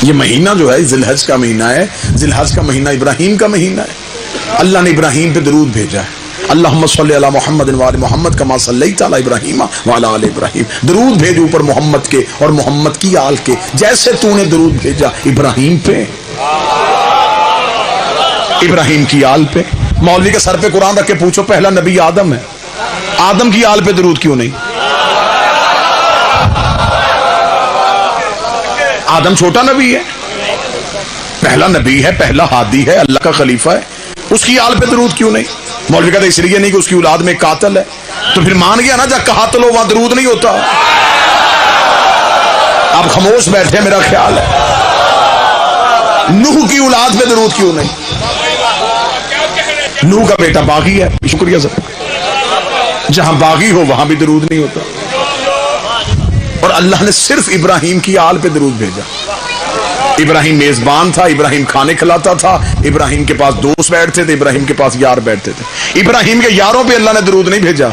یہ مہینہ جو ہے ذی الحج کا مہینہ ہے، ذی الحج کا مہینہ ابراہیم کا مہینہ ہے. اللہ نے ابراہیم پہ درود بھیجا ہے. اللہم صلی علی محمد وآل محمد کما صلیت علی ابراہیم وعلی آل ابراہیم. درود بھیج اوپر محمد کے اور محمد کی آل کے، جیسے تو نے درود بھیجا ابراہیم پہ، ابراہیم کی آل پہ. مولوی کے سر پہ قرآن رکھ کے پوچھو پہلا نبی آدم ہے، آدم کی آل پہ درود کیوں نہیں؟ آدم چھوٹا نبی ہے، پہلا نبی ہے، پہلا ہادی ہے، اللہ کا خلیفہ ہے، اس کی آل پہ درود کیوں نہیں؟ مولوی کہتے اس لیے نہیں کہ اس کی اولاد میں قاتل ہے. تو پھر مان گیا نا جب کہا تو لو وہاں درود نہیں ہوتا. آپ خاموش بیٹھے، میرا خیال ہے. نوح کی اولاد پہ درود کیوں نہیں؟ نوح کا بیٹا باغی ہے. شکریہ سر. جہاں باغی ہو وہاں بھی درود نہیں ہوتا. اور اللہ نے صرف ابراہیم کی آل پہ درود بھیجا. ابراہیم میزبان تھا، ابراہیم کھانے کھلاتا تھا، ابراہیم کے پاس دوست بیٹھتے تھے، ابراہیم کے پاس یار بیٹھتے تھے. ابراہیم کے یاروں پہ اللہ نے درود نہیں بھیجا.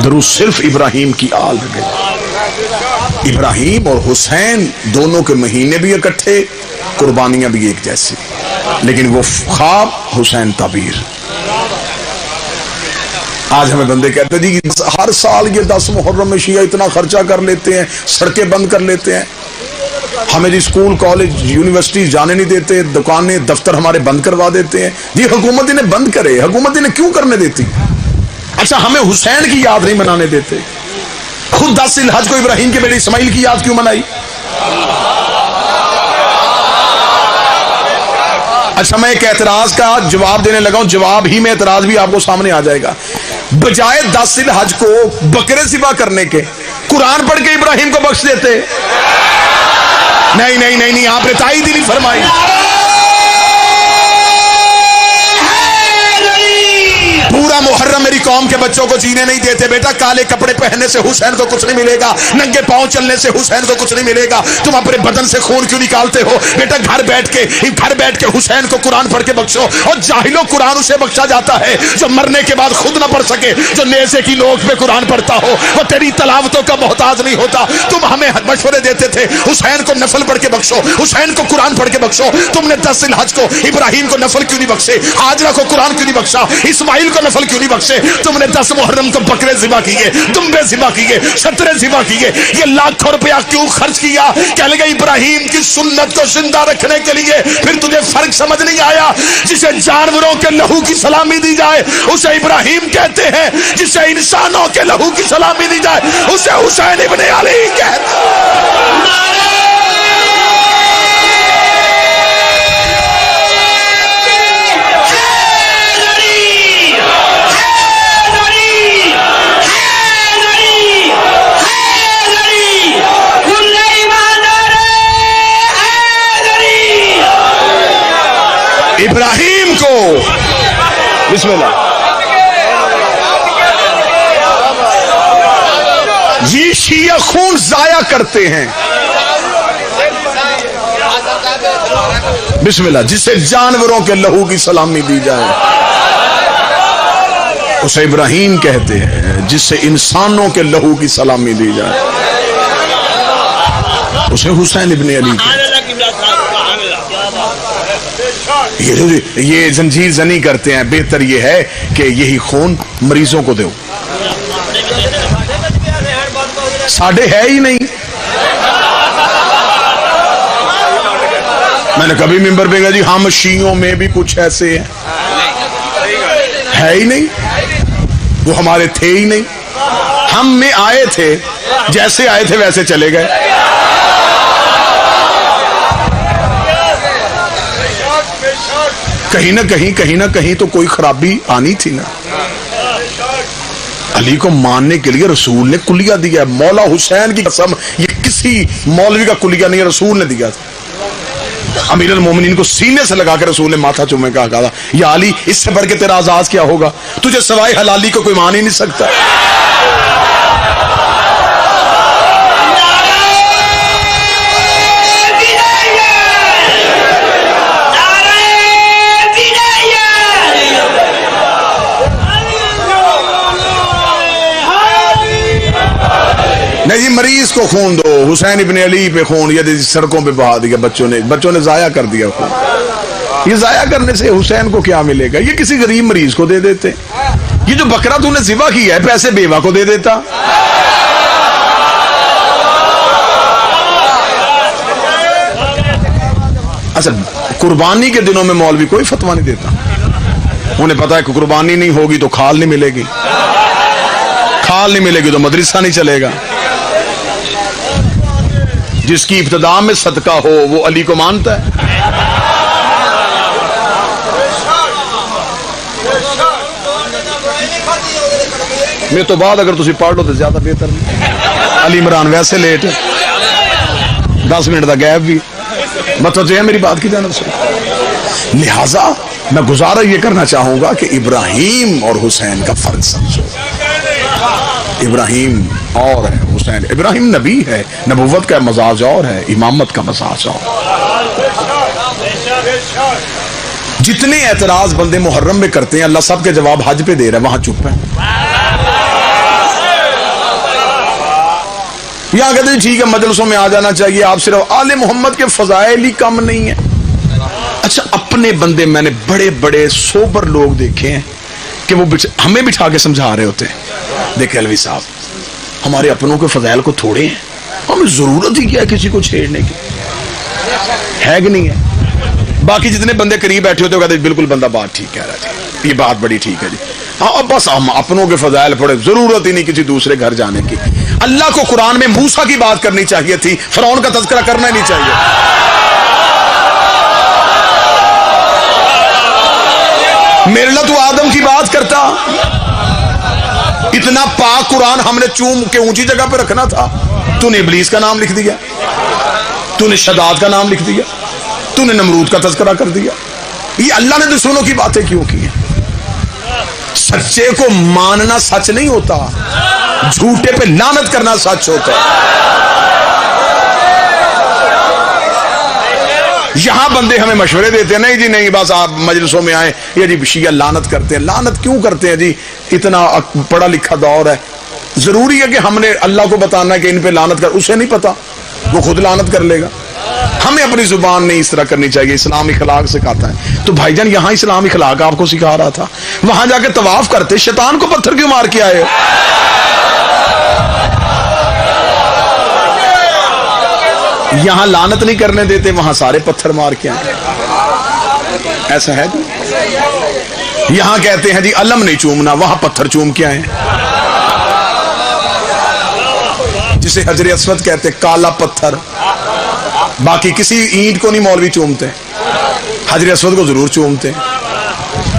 درود صرف ابراہیم کی آل پہ بھیجا. ابراہیم اور حسین دونوں کے مہینے بھی اکٹھے، قربانیاں بھی ایک جیسی، لیکن وہ خواب حسین تعبیر. آج ہمیں بندے کہتے ہیں جی ہر سال یہ 10 محرم میں شیعہ اتنا خرچہ کر لیتے ہیں، سڑکیں بند کر لیتے ہیں، ہمیں جی اسکول کالج یونیورسٹی جانے نہیں دیتے، دکانیں دفتر ہمارے بند کروا دیتے ہیں. جی حکومت انہیں بند کرے، حکومت انہیں کیوں کرنے دیتی؟ اچھا ہمیں حسین کی یاد نہیں منانے دیتے. خود 10 ذی الحج کو ابراہیم کے بیٹے اسماعیل کی یاد کیوں منائی؟ اچھا میں ایک اعتراض کا جواب دینے لگا ہوں، جواب ہی میں اعتراض بھی آپ کو سامنے آ جائے گا. بجائے 10 ذی الحج کو بکرے ذبح کرنے کے قرآن پڑھ کے ابراہیم کو بخش دیتے. نہیں نہیں نہیں نہیں، آپ نے تائید ہی نہیں فرمائی. پورا محرم میری قوم کے بچوں کو جینے نہیں دیتے. بیٹا کالے کپڑے پہننے سے حسین کو کچھ نہیں ملے گا، ننگے پاؤں چلنے سے حسین کو کچھ نہیں ملے گا. تم اپنے بدن سے خون کیوں نکالتے ہو؟ بیٹا گھر بیٹھ کے حسین کو قرآن پڑھ کے بخشو. اور جاہلوں قرآن اسے بخشا جاتا ہے جو مرنے کے بعد خود نہ پڑھ سکے، جو نیزے کی نوک پہ قرآن پڑھتا ہو، وہ تیری تلاوتوں کا محتاج نہیں ہوتا. تم ہمیں مشورے دیتے تھے حسین کو نفل پڑھ کے بخشو، حسین کو قرآن پڑھ کے بخشو. تم نے 10 ذی الحج کو ابراہیم کو نفل کیوں نہیں بخشے؟ ہاجرہ کو قرآن کیوں نہیں بخشا؟ اسماعیل کو نفل کیوں نہیں بخشے؟ تم نے 10 محرم کو بکرے ذبح کیے، دمبے ذبح کیے، شترے ذبح کیے. یہ لاکھوں روپیہ کیوں خرچ کیا؟ کہہ لگے ابراہیم کی سنت کو زندہ رکھنے کے لیے. پھر تجھے فرق سمجھ نہیں آیا؟ جسے جانوروں کے لہو کی سلامی دی جائے اسے ابراہیم کہتے ہیں، جسے انسانوں کے لہو کی سلامی دی جائے اسے حسین ابن علی کہتے ہیں. ابراہیم کو بسم اللہ. یہ شیعہ خون ضائع کرتے ہیں. بسم اللہ. جسے جانوروں کے لہو کی سلامی دی جائے اسے ابراہیم کہتے ہیں، جسے انسانوں کے لہو کی سلامی دی جائے اسے حسین ابن علی کہتے ہیں. یہ زنجیر زنی کرتے ہیں. بہتر یہ ہے کہ یہی خون مریضوں کو دو. ساڑھے ہے ہی نہیں. میں نے کبھی ممبر پہ کہا جی ہم شیعوں میں بھی کچھ ایسے ہیں، ہے ہی نہیں. وہ ہمارے تھے ہی نہیں. ہم میں آئے تھے، جیسے آئے تھے ویسے چلے گئے. کہیں نہ کہیں تو کوئی خرابی آنی تھی نا. علی کو ماننے کے لیے رسول نے کلیہ دیا ہے. مولا حسین کی قسم یہ کسی مولوی کا کلیہ نہیں ہے، رسول نے دیا تھا. امیر المومنین کو سینے سے لگا کے رسول نے ماتھا چومے کا کہا یا علی اس سے بڑھ کے تیرا اعزاز کیا ہوگا؟ تجھے سوائے حلالی کو کوئی مان ہی نہیں سکتا. نہیں جی مریض اس کو خون دو، حسین ابن علی پہ خون، یہ سڑکوں پہ بہا دیا بچوں نے ضائع کر دیا خون۔ یہ ضائع کرنے سے حسین کو کیا ملے گا؟ یہ کسی غریب مریض کو دے دیتے۔ یہ جو بکرا تو نے ذبح کیا ہے پیسے بیوہ کو دے دیتا۔ اچھا قربانی کے دنوں میں مولوی کوئی فتویٰ نہیں دیتا، انہیں پتا ہے کہ قربانی نہیں ہوگی تو کھال نہیں ملے گی، کھال نہیں ملے گی تو مدرسہ نہیں چلے گا۔ جس کی ابتدا میں صدقہ ہو وہ علی کو مانتا ہے۔ میں تو بعد اگر تسی پڑھ لو تو زیادہ بہتر نہیں۔ علی عمران ویسے لیٹ 10 منٹ دا گیپ بھی مطلب ہے میری بات کی جانب سے۔ لہذا میں گزارا یہ کرنا چاہوں گا کہ ابراہیم اور حسین کا فرق سمجھو۔ ابراہیم اور ہے، حسین ابراہیم نبی ہے، نبوت کا مزاج اور ہے، امامت کا مزاج اور۔ جتنے اعتراض بندے محرم میں کرتے ہیں اللہ سب کے جواب حج پہ دے رہا ہے، وہاں چپ ہے۔ یہاں کہتے ہیں ٹھیک ہے مجلسوں میں آ جانا چاہیے، آپ صرف آل محمد کے فضائل ہی کم نہیں ہیں۔ اچھا اپنے بندے میں نے بڑے بڑے سوبر لوگ دیکھے ہیں کہ وہ ہمیں بٹھا کے سمجھا رہے ہوتے ہیں، دیکھیں الوی صاحب ہمارے اپنوں کے فضائل کو تھوڑے ہیں، ہمیں ضرورت ہی کیا ہے کسی کو چھیڑنے کی، ہے کہ نہیں ہے؟ باقی جتنے بندے قریب بیٹھے ہوتے ہیں کہتے ہیں بالکل بندہ بات ٹھیک کہہ رہا ہے، یہ بات بڑی ٹھیک ہے جی، ہاں بس ہم اپنوں کے فضائل پڑے، ضرورت ہی نہیں کسی دوسرے گھر جانے کی۔ اللہ کو قرآن میں موسیٰ کی بات کرنی چاہیے تھی، فرعون کا تذکرہ کرنا ہی نہیں چاہیے۔ میرے اللہ تو آدم کی بات کرتا، اتنا پاک قرآن ہم نے چوم کے اونچی جگہ پہ رکھنا تھا، تو نے ابلیس کا نام لکھ دیا، تو نے شداد کا نام لکھ دیا، تو نے نمرود کا تذکرہ کر دیا۔ یہ اللہ نے دشمنوں کی باتیں کیوں کی ہیں؟ سچے کو ماننا سچ نہیں ہوتا، جھوٹے پہ لعنت کرنا سچ ہوتا ہے۔ یہاں بندے ہمیں مشورے دیتے ہیں، نہیں جی نہیں بس آپ مجلسوں میں آئیں، یہ جی شیعہ لعنت کرتے ہیں۔ لعنت کیوں کرتے ہیں جی؟ اتنا پڑھا لکھا دور ہے، ضروری ہے کہ ہم نے اللہ کو بتانا ہے کہ ان پہ لعنت کر، اسے نہیں پتا وہ خود لعنت کر لے گا۔ ہمیں اپنی زبان نہیں اس طرح کرنی چاہیے، اسلام اخلاق سکھاتا ہے۔ تو بھائی جان یہاں اسلام اخلاق آپ کو سکھا رہا تھا، وہاں جا کے طواف کرتے شیطان کو پتھر کیوں مار کے آئے؟ یہاں لعنت نہیں کرنے دیتے، وہاں سارے پتھر مار کے آئے، ایسا ہے جی؟ یہاں کہتے ہیں جی علم نہیں چومنا، وہاں پتھر چوم کے آئے، جسے حجر اسود کہتے کالا پتھر، باقی کسی اینٹ کو نہیں مولوی چومتے، حجر اسود کو ضرور چومتے۔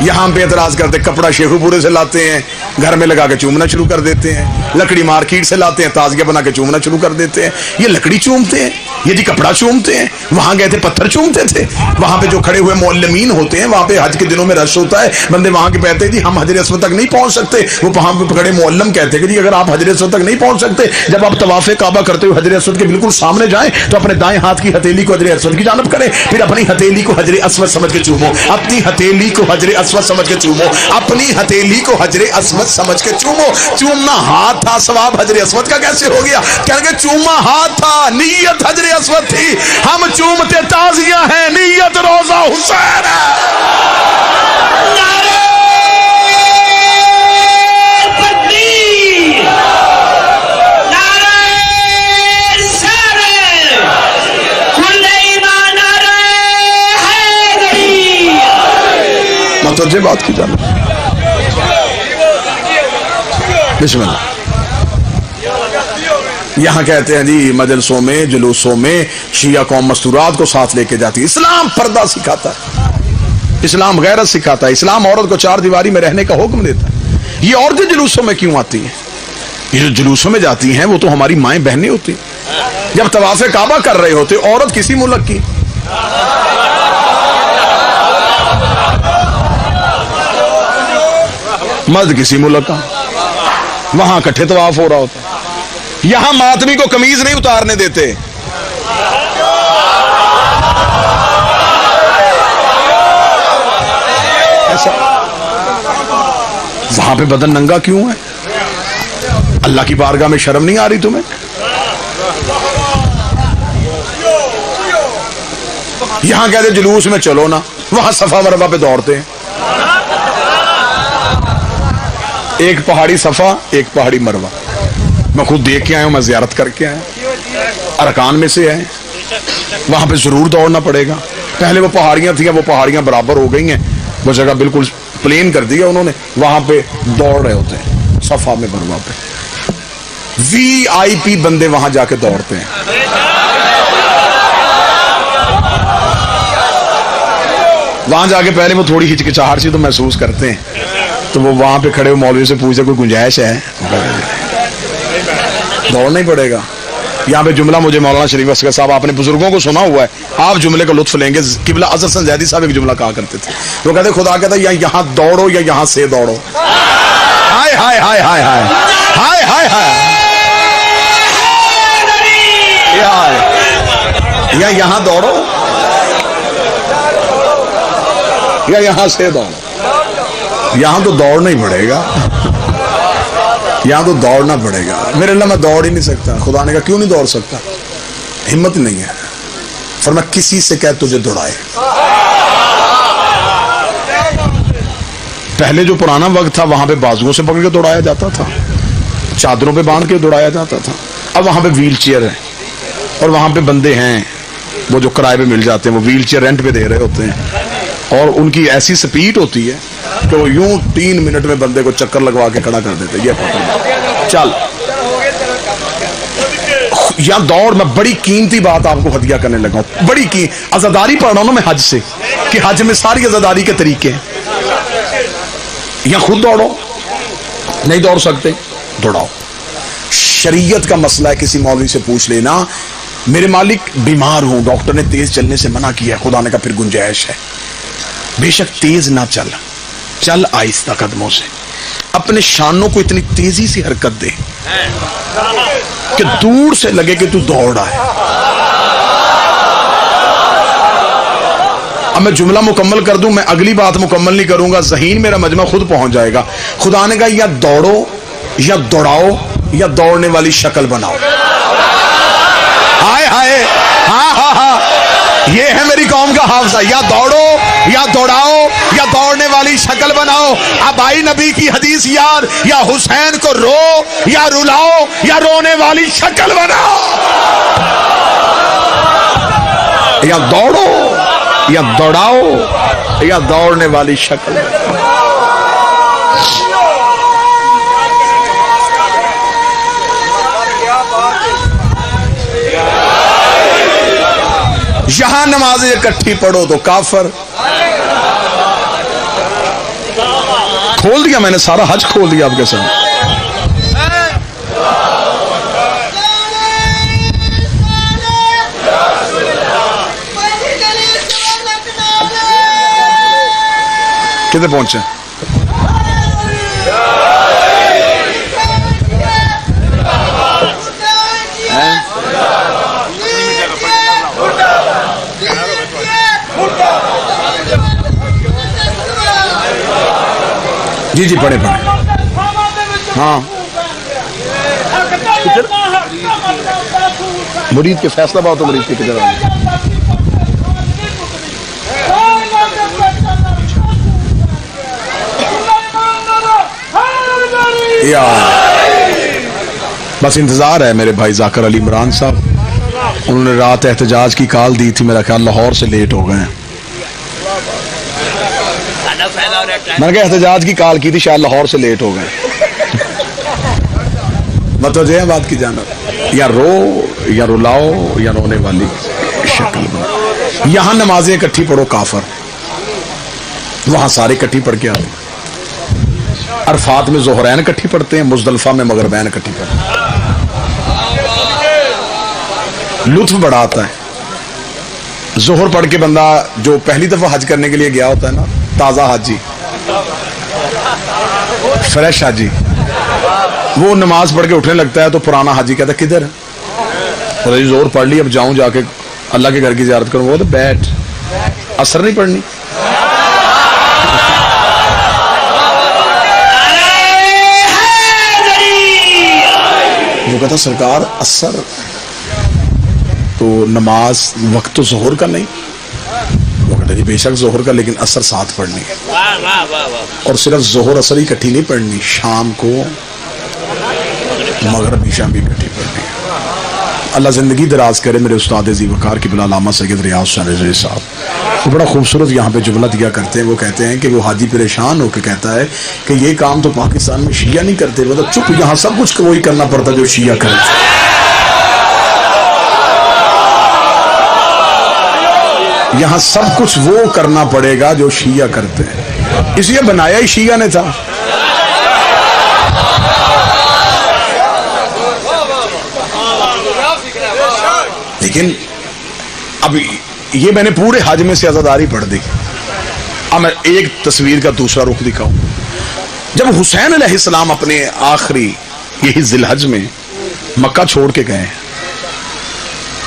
یہاں پہ اعتراض کرتے کپڑا شیخو پورے سے لاتے ہیں، گھر میں لگا کے چومنا شروع کر دیتے ہیں، لکڑی مارکیٹ سے لاتے ہیں تازگیہ بنا کے چومنا شروع کر دیتے ہیں۔ یہ لکڑی چومتے ہیں، یہ جی کپڑا چومتے ہیں، وہاں گئے تھے پتھر چومتے تھے۔ وہاں پہ جو کھڑے ہوئے معلمین ہوتے ہیں، وہاں پہ حج کے دنوں میں رش ہوتا ہے، بندے وہاں کے کہتے ہیں جی ہم حجر اسود تک نہیں پہنچ سکتے، وہ وہاں پہ پکڑے معلم کہتے ہیں کہ جی اگر آپ حجر اسود تک نہیں پہنچ سکتے، جب آپ طواف کعبہ کرتے ہوئے حجر اسود کے بالکل سامنے جائیں تو اپنے دائیں ہاتھ کی ہتھیلی کو حجر اسود کی جانب کریں، پھر اپنی ہتھیلی کو حجر اسود سمجھ کے چومو، اپنی ہتھیلی کو حجر اسود سمجھ کے چومو، اپنی ہتھیلی کو حجر اسود سمجھ کے چومو۔ چومنا ہاتھ تھا، ثواب حجر اسود کا کیسے ہو گیا؟ کہنے کہ چوما ہاتھ تھا، نیت حجر اسود تھی، ہم چومتے تازیہ ہیں، نیت روزہ حسین ہے۔ متوجہ بات کی جانا، بسم اللہ۔ یہاں کہتے ہیں جی مجلسوں میں جلوسوں میں شیعہ قوم مستورات کو ساتھ لے کے جاتی ہے۔ اسلام پردہ سکھاتا ہے، اسلام غیرت سکھاتا ہے، اسلام عورت کو چار دیواری میں رہنے کا حکم دیتا ہے۔ یہ عورتیں جلوسوں میں کیوں آتی ہیں؟ یہ جو جلوسوں میں جاتی ہیں وہ تو ہماری مائیں بہنیں ہوتی ہیں۔ جب طواف کعبہ کر رہے ہوتے عورت کسی ملک کی، مرد کسی ملک کا، وہاں اکٹھے طواف ہو رہا ہوتا ہے۔ یہاں ماتمی کو قمیض نہیں اتارنے دیتے، ایسا وہاں پہ بدن ننگا کیوں ہے؟ اللہ کی بارگاہ میں شرم نہیں آ رہی تمہیں؟ यहां कहते जुलूस में चलो ना, वहां सफा मरवा पे दौड़ते हैं। एक पहाड़ी सफा, एक पहाड़ी मरवा। मैं खुद देख के आया हूं, मैं जियारत करके आया, अरकान में से है। वहां पे जरूर दौड़ना पड़ेगा। पहले वो पहाड़ियां थी, वो पहाड़ियां बराबर हो गई हैं, वो जगह बिल्कुल प्लेन कर दिया उन्होंने, वहां पे दौड़ रहे होते हैं सफा में मरवा पे। VIP बंदे वहां जाके दौड़ते हैं। वहां जाके पहले वो थोड़ी हिचकिचाहट सी तो महसूस करते हैं, तो वो वहां पे खड़े मौलवी से पूछते कोई गुंजाइश है, दौड़ना ही पड़ेगा। यहाँ पे जुमला मुझे मौलाना शरीफ असगर साहब, आपने बुजुर्गों को सुना हुआ है, आप जुमले का लुत्फ लेंगे। किबला अजहर हसन जैदी साहब एक जुमला कहा करते थे, वो कहते खुदा कहता या यहाँ दौड़ो या यहाँ से दौड़ो। हाय हाय हाय हाय हाय हाय हाय हाय, या यहाँ दौड़ो या यहाँ से दौड़ो। यहाँ तो दौड़ना ही पड़ेगा, यहाँ तो दौड़ना पड़ेगा। मेरे अल्लाह मैं दौड़ ही नहीं सकता। खुदा ने कहा क्यों नहीं दौड़ सकता? हिम्मत नहीं है। फरमाया किसी से कह तुझे दौड़ाए। पहले जो पुराना वक्त था वहां पे बाजुओं से पकड़ के दौड़ाया जाता था, चादरों पे बांध के दौड़ाया जाता था। अब वहां पे व्हील चेयर है और वहां पे बंदे हैं वो जो किराए पे मिल जाते हैं, वो व्हील चेयर रेंट पे दे रहे होते हैं और उनकी ऐसी स्पीड होती है कि वो यूं 3 मिनट में बंदे को चक्कर लगवा के खड़ा कर देते। ये चल यहां दौड़। मैं बड़ी कीमती बात आपको हदिया करने लगा हूं, बड़ी की आजादारी पढ़ रहा हूं ना मैं हज से, कि हज में सारी आजादारी के तरीके हैं। यहां खुद दौड़ो, नहीं दौड़ सकते दौड़ाओ। शरीयत का मसला है, किसी मौलवी से पूछ लेना मेरे मालिक बीमार हूं, डॉक्टर ने तेज चलने से मना किया, खुदा ने कहा फिर गुंजाइश है। बेशक तेज ना चल, चल आहिस्ता कदमों से, अपने शानों को इतनी तेजी से हरकत दे कि दूर से लगे कि तू दौड़ रहा है। अब मैं जुमला मुकम्मल कर दूं, मैं अगली बात मुकम्मल नहीं करूंगा, ज़हीन मेरा मजमा खुद पहुंच जाएगा। खुदा ने कहा या दौड़ो या दौड़ाओ या दौड़ने वाली शक्ल बनाओ। हाय हाय, हाँ हाँ हाँ, ये है मेरी कौम का हाफजा। या दौड़ो या दौड़ाओ या दौड़ने वाली शक्ल बनाओ। अब आई नबी की हदीस यार, या हुसैन को रो या रुलाओ या रोने वाली शक्ल बनाओ। या दौड़ो या दौड़ाओ या दौड़ने वाली शक्ल। यहां नमाजें इकट्ठी पढ़ो तो काफर। खोल दिया मैंने, सारा हज खोल दिया आपके सामने। किधर पहुंचे? जी जी पढ़े पढ़े। हाँ मुरीद के फैसला बात, तो मुरीद के किधर आ गए? बस इंतजार है मेरे भाई जाकिर अली इमरान साहब, उन्होंने रात एहतजाज की कॉल दी थी, मेरा ख्याल लाहौर से लेट हो गए। मैंने कहा एहतजाज की कॉल की थी, शायद लाहौर से लेट हो गए। मतवजह बात की जाना, या रो या रुलाओ या रोने वाली शक्ल। यहां नमाजें इकट्ठी पढ़ो काफर, वहां सारे इकट्ठी पढ़ के आते। अरफात में ज़ोहरैन इकट्ठी पढ़ते हैं, मुज़दलिफा में मगरिबैन इकट्ठी पढ़ते हैं। लुत्फ बड़ा आता है। जोहर पढ़ के बंदा जो पहली दफा हज करने के लिए गया होता है ना, ताजा हाजी, फ्रेश हाजी, वो नमाज पढ़ के उठने लगता है तो पुराना हाजी कहता है किधर? और जोर पढ़ ली, अब जाऊं जाके अल्लाह के घर की ज़ियारत करूं। वो तो बैठ, असर नहीं पढ़नी। वो कहता सरकार असर, तो नमाज वक्त तो ज़ोहर का नहीं, वो कहते जी बेशक ज़ोहर का, लेकिन असर साथ पढ़नी है। और सिर्फ ज़ोहर असर ही इकट्ठी नहीं पढ़नी, शाम को मगरिब ईशा भी इकट्ठी पढ़नी है। अल्लाह ज़िंदगी दराज करे मेरे उस्ताद ज़ी वक़ार क़िबला अल्लामा सैयद रियाज़ हुसैन रिज़वी साहब, वो बड़ा खूबसूरत यहाँ पे जुमला दिया करते हैं। वो कहते हैं कि वो हाजी परेशान होकर कहता है कि ये काम तो पाकिस्तान में शिया नहीं करते, मतलब चुप, यहाँ सब कुछ वही करना पड़ता जो शिया करे। यहाँ सब कुछ वो करना पड़ेगा जो शिया करते हैं, इसलिए बनाया ही शिया ने था। लेकिन अब ये मैंने पूरे हज में से अज़ादारी पढ़ दी। अब मैं एक तस्वीर का दूसरा रुख दिखाऊं। जब हुसैन अलैहिस्सलाम अपने आखिरी यही जिलहज में मक्का छोड़ के गए,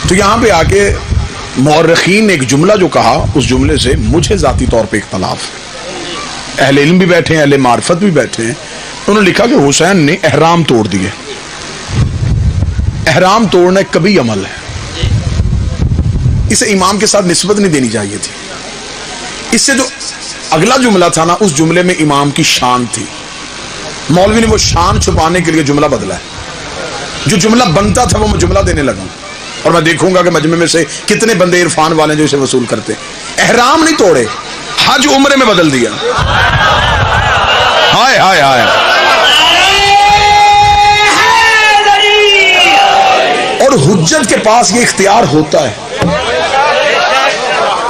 तो यहां पे आके मुअर्रिखीन ने एक जुमला जो कहा, उस जुमले से मुझे जाती तौर पे इख्तलाफ, अहले इल्म भी बैठे हैं, अहले मार्फत भी बैठे हैं। उन्होंने लिखा कि हुसैन ने एहराम तोड़ दिए। एहराम तोड़ना एक कभी अमल है, इसे इमाम के साथ निस्बत नहीं देनी चाहिए थी। इससे जो अगला जुमला था ना, उस जुमले में इमाम की शान थी। मौलवी ने वो शान छुपाने के लिए जुमला बदला है। जो जुमला बनता था वो मैं जुमला देने लगा, और मैं देखूंगा कि मजमे में से कितने बंदे इरफान वाले जो इसे वसूल करते। एहराम नहीं तोड़े, हज उम्रे में बदल दिया। हाय हाय हाय। और हुज्जत के पास ये इख्तियार होता है,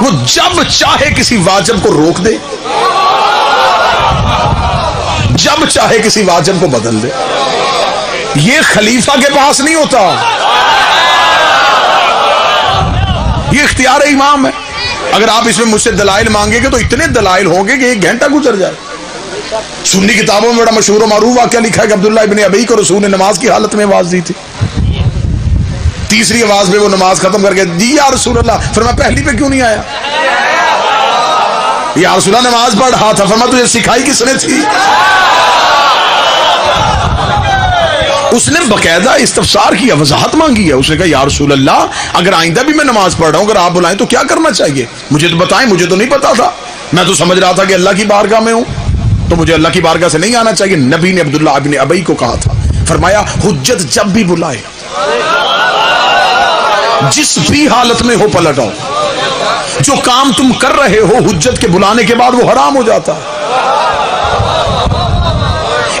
वो जब चाहे किसी वाजिब को रोक दे, जब चाहे किसी वाजिब को बदल दे। ये खलीफा के पास नहीं होता, ये इख्तियार इमाम है। अगर आप इसमें मुझसे दलाइल मांगेंगे तो इतने दलाइल होंगे कि 1 घंटा गुजर जाए। सुन्नी किताबों में बड़ा मशहूर मारूफ वाक़या लिखा है कि अब्दुल्लाह इब्न अबई को रसूल ने नमाज की हालत में आवाज दी थी। तीसरी आवाज में वो नमाज खत्म करके, जी या रसूल अल्लाह, फिर मैं पहली पे क्यों नहीं आया? या रसूल अल्लाह नमाज पढ़ रहा था। फरमा तुझे सिखाई किसने थी? उसने बकायदा इस्तफसार किया, वजाहत मांगी है। उसने कहा या रसूल अल्लाह, अगर आइंदा भी मैं नमाज पढ़ रहा हूं, अगर आप बुलाएं तो क्या करना चाहिए? मुझे तो बताएं, मुझे तो नहीं पता था। मैं तो समझ रहा था कि अल्लाह की बारगाह में हूं, तो मुझे अल्लाह की बारगाह से नहीं आना चाहिए। नबी ने अब्दुल्लाह इब्न अबई को कहा था, फरमाया हुज्जत जब भी बुलाए, जिस भी हालत में हो पलट आओ। जो काम तुम कर रहे हो हुज्जत के बुलाने के बाद वो हराम हो जाता है।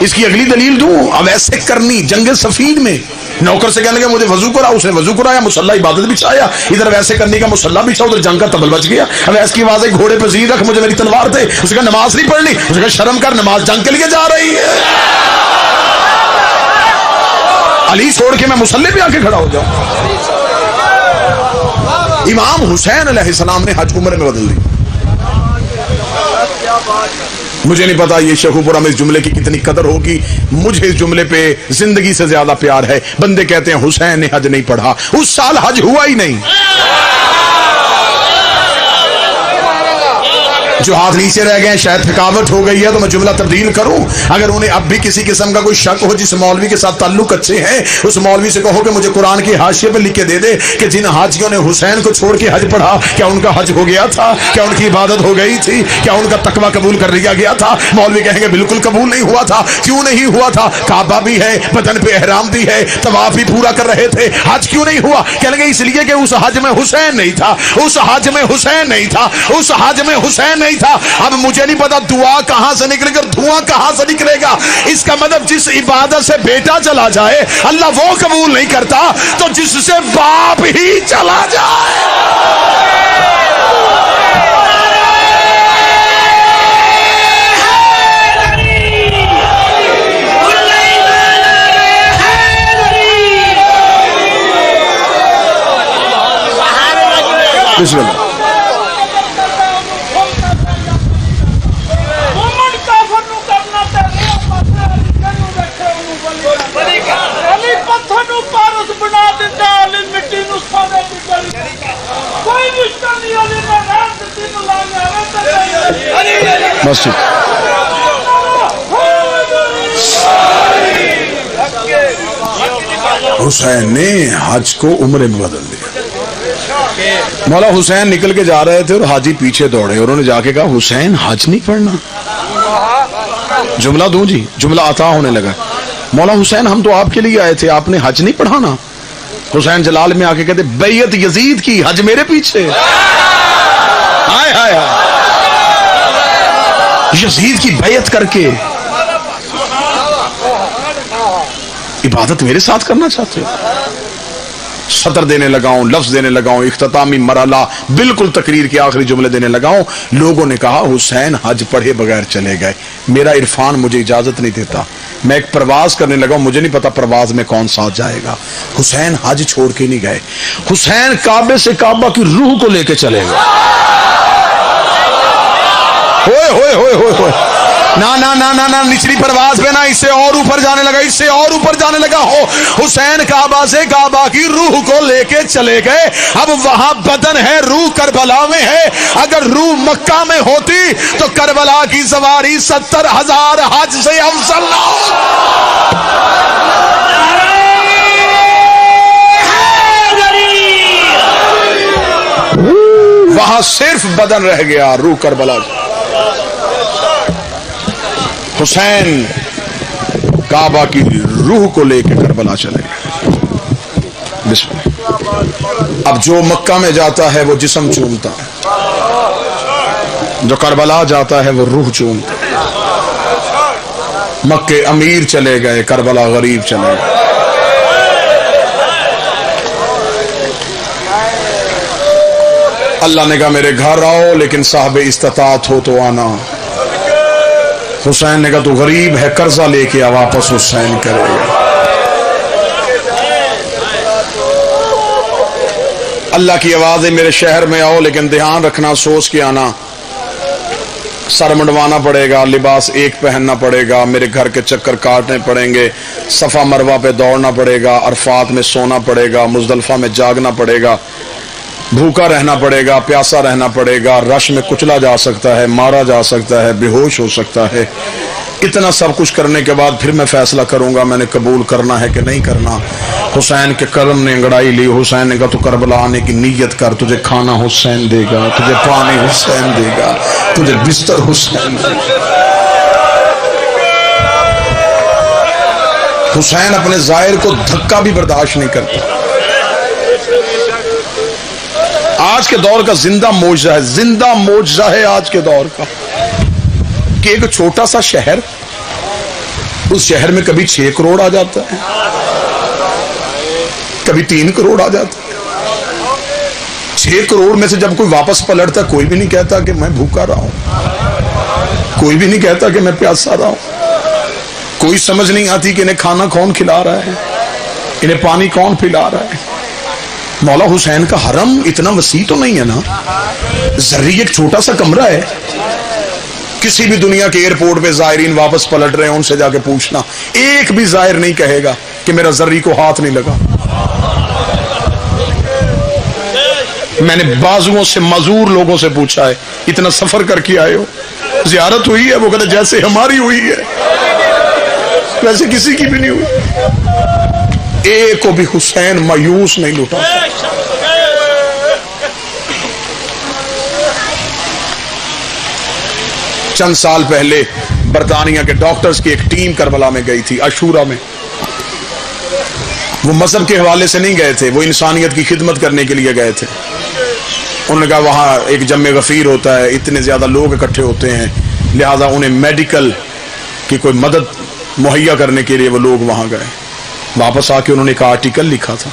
इसकी अगली दलील दूं। अब ऐसे करनी जंग सफीन में नौकर से कहने लगे मुझे वजू करा, उसने वजू कराया, मुसल्ला इबादत बिछाया, इधर वैसे करने का मुसल्ला बिछा, उधर जंग का तबल बच गया। अब ऐसी आवाज है घोड़े पे ज़ीर रख, मुझे मेरी तलवार दे। उसने कहा नमाज नहीं पढ़नी। उसने कहा शर्म कर, नमाज जंग के लिए जा रही है। अली छोड़ के मैं मुसल्ले पे आके खड़ा हो जाऊं। इमाम हुसैन अलैहिस्सलाम ने हज उम्र में बदल दी। मुझे नहीं पता ये शेखुपुरा में इस जुमले की कितनी कदर होगी। मुझे इस जुमले पे जिंदगी से ज्यादा प्यार है। बंदे कहते हैं हुसैन ने हज नहीं पढ़ा, उस साल हज हुआ ही नहीं। जो हाथ नीचे रह गए, शायद थकावट हो गई है, तो मैं जुमला तब्दील करूं। अगर उन्हें अब भी किसी किस्म का कोई शक हो, जिस मौलवी के साथ ताल्लुक अच्छे हैं, उस मौलवी से कहो कि मुझे कुरान की हाशिए पे लिख के दे दे कि जिन हाजियों ने हुसैन को छोड़ के हज पढ़ा, क्या उनका हज हो गया था? क्या उनकी इबादत हो गई थी? क्या उनका तकवा कबूल कर लिया गया था? मौलवी कहेंगे बिल्कुल कबूल नहीं हुआ था। क्यों नहीं हुआ था? काबा भी है, बदन पे एहराम भी है, तवाफ भी पूरा कर रहे थे, हज क्यों नहीं हुआ? कहेंगे इसलिए कि उस हज में हुसैन नहीं था, उस हज में हुसैन नहीं था, उस हज में हुसैन नहीं था। अब मुझे नहीं पता दुआ कहां से निकलेगा, धुआं कहां से निकलेगा। इसका मतलब जिस इबादत से बेटा चला जाए अल्लाह वो कबूल नहीं करता, तो जिससे बाप ही चला जाए। बिस्मिल्लाह। बस ठीक। हुसैन ने हज को उम्रे में बदल दिया। मौला हुसैन निकल के जा रहे थे और हाजी पीछे दौड़े, उन्होंने जाके कहा हुसैन हज नहीं पढ़ना। जुमला दूं जी, जुमला अता होने लगा। मौला हुसैन हम तो आपके लिए आए थे, आपने हज नहीं पढ़ाना। हुसैन जलाल में आके कहते बैयत यजीद की, हज मेरे पीछे। हाय हाय हाय, यजीद की बैयत करके इबादत मेरे साथ करना चाहते हो? सतर देने लगाऊं, लफ्ज देने लगाऊं, इख्तितामी मरला, बिल्कुल तकरीर के आखिरी जुमले देने लगाऊं। लोगों ने कहा हुसैन हज पढ़े बगैर चले गए, मेरा इरफान मुझे इजाजत नहीं देता, मैं एक प्रवास करने लगा, मुझे नहीं पता प्रवास में कौन साथ जाएगा। हुसैन हज छोड़ के नहीं गए, हुसैन काबे से काबा की रूह को लेके चले गए। होए होए होए होए होए, ना ना ना ना ना, निचली परवाज पे ना, इससे और ऊपर जाने लगा, इससे और ऊपर जाने लगा। हो हुसैन काबा से काबा की रूह को लेके चले गए। अब वहां बदन है, रूह करबला में है। अगर रूह मक्का में होती तो करबला की सवारी 70,000 हज से अफजल ना हो। वहां सिर्फ बदन रह गया, रूह करबला। हुसैन काबा की रूह को लेकर करबला चले गए। बिस्मिल्लाह। अब जो मक्का में जाता है वो जिस्म चूमता है, जो करबला जाता है वो रूह चूमता है। मक्के अमीर चले गए, करबला गरीब चले गए। अल्लाह ने कहा मेरे घर आओ, लेकिन साहब इस्तात हो तो आना। हुसैन ने कहा तू गरीब है, कर्जा लेके आ, वापस हुसैन करेगा। अल्लाह की आवाज है मेरे शहर में आओ, लेकिन ध्यान रखना, सोच के आना, सर मुंडवाना पड़ेगा, लिबास एक पहनना पड़ेगा, मेरे घर के चक्कर काटने पड़ेंगे, सफा मरवा पे दौड़ना पड़ेगा, अरफात में सोना पड़ेगा, मुजदलफा में जागना पड़ेगा, भूखा रहना पड़ेगा, प्यासा रहना पड़ेगा, रश में कुचला जा सकता है, मारा जा सकता है, बेहोश हो सकता है। इतना सब कुछ करने के बाद फिर मैं फैसला करूंगा मैंने कबूल करना है कि नहीं करना। हुसैन के कदम ने अंगड़ाई ली। हुसैन ने कहा तू करबला आने की नीयत कर, तुझे खाना हुसैन देगा, तुझे पानी हुसैन देगा, तुझे बिस्तर हुसैन देगा। हुसैन अपने जाहिर को धक्का भी बर्दाश्त नहीं करता। आज के दौर का जिंदा मौजज़ा है, जिंदा मौजज़ा है आज के दौर का, कि एक छोटा सा शहर, उस शहर में कभी 6 करोड़ आ जाता है, कभी 3 करोड़ आ जाता है। 6 करोड़ में से जब कोई वापस पलटता, कोई भी नहीं कहता कि मैं भूखा रहा हूं, कोई भी नहीं कहता कि मैं प्यासा रहा हूं, कोई समझ नहीं आती कि इन्हें खाना कौन खिला रहा है, इन्हें पानी कौन पिला रहा है। मौला हुसैन का हरम इतना वसी तो नहीं है ना, जर्री एक छोटा सा कमरा है। किसी भी दुनिया के एयरपोर्ट पे जायरीन वापस पलट रहे हैं, उनसे जाके पूछना, एक भी जायर नहीं कहेगा कि मेरा जर्री को हाथ नहीं लगा। मैंने बाजुओं से मजूर लोगों से पूछा है, इतना सफर करके आए हो, जियारत हुई है? वो कहते जैसे हमारी हुई है वैसे किसी की भी नहीं हुई। एक को भी हुसैन मायूस नहीं लुटा। चंद साल पहले बरतानिया के डॉक्टर्स की एक टीम करबला में गई थी, अशूरा में। वो मजहब के हवाले से नहीं गए थे, वो इंसानियत की खिदमत करने के लिए गए थे। उन्होंने कहा वहां एक जम्मे गफीर होता है, इतने ज्यादा लोग इकट्ठे होते हैं, लिहाजा उन्हें मेडिकल की कोई मदद मुहैया करने के लिए वो लोग वहां गए। वापस आके उन्होंने एक आर्टिकल लिखा था,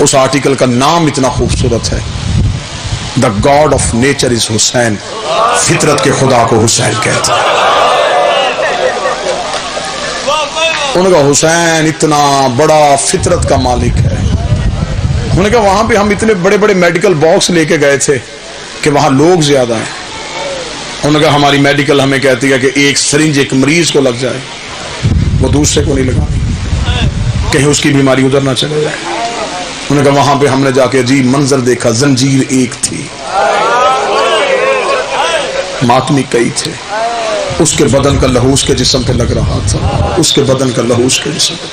उस आर्टिकल का नाम इतना खूबसूरत है, the God of nature is Hussain. फितरत के खुदा को हुसैन कहते हैं। उन्होंने कहा हुसैन इतना बड़ा फितरत का मालिक है। उन्होंने कहा वहां पे हम इतने बड़े बड़े मेडिकल बॉक्स लेके गए थे कि वहां लोग ज्यादा हैं। उन्होंने कहा हमारी मेडिकल हमें कहती है कि एक सिरिंज एक मरीज को लग जाए, वो दूसरे को नहीं लगा, कहीं उसकी बीमारी उधर ना चले जाए। उन्होंने कहा वहां पे हमने जाके अजीब मंजर देखा, जंजीर एक थी, मातमी कई थे, उसके बदन का लहू उसके जिस्म पे लग रहा था, उसके बदन का लहू उसके जिस्म पे।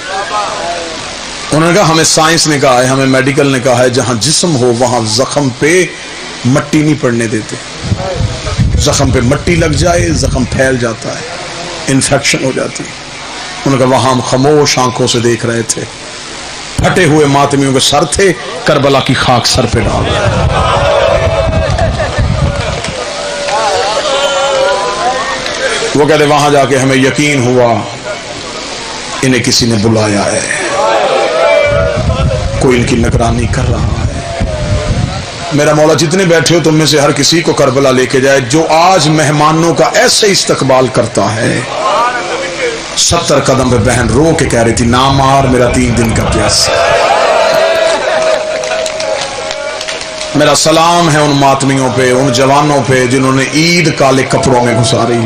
انہوں نے کہا ہمیں سائنس نے کہا ہے, ہمیں میڈیکل نے کہا ہے, جہاں جسم ہو وہاں زخم پہ مٹی نہیں پڑنے دیتے. زخم پہ مٹی لگ جائے زخم پھیل جاتا ہے, انفیکشن ہو جاتی. انہوں نے کہا وہاں ہم خاموش آنکھوں سے دیکھ رہے تھے, پھٹے ہوئے ماتمیوں کے سر تھے, کربلا کی خاک سر پہ ڈال رہے. وہ کہتے وہاں جا کے ہمیں یقین ہوا انہیں کسی نے بلایا ہے, کوئی ان کی نگرانی کر رہا ہے. میرا مولا جتنے بیٹھے ہو تم میں سے ہر کسی کو کربلا لے کے جائے. جو آج مہمانوں کا ایسے استقبال کرتا ہے, 70 قدم پہ بہن رو کے کہہ رہی تھی نہ مار میرا 3 دن کا پیاس. میرا سلام ہے ان ماتمیوں پہ, ان جوانوں پہ جنہوں نے عید کالے کپڑوں میں گزاری.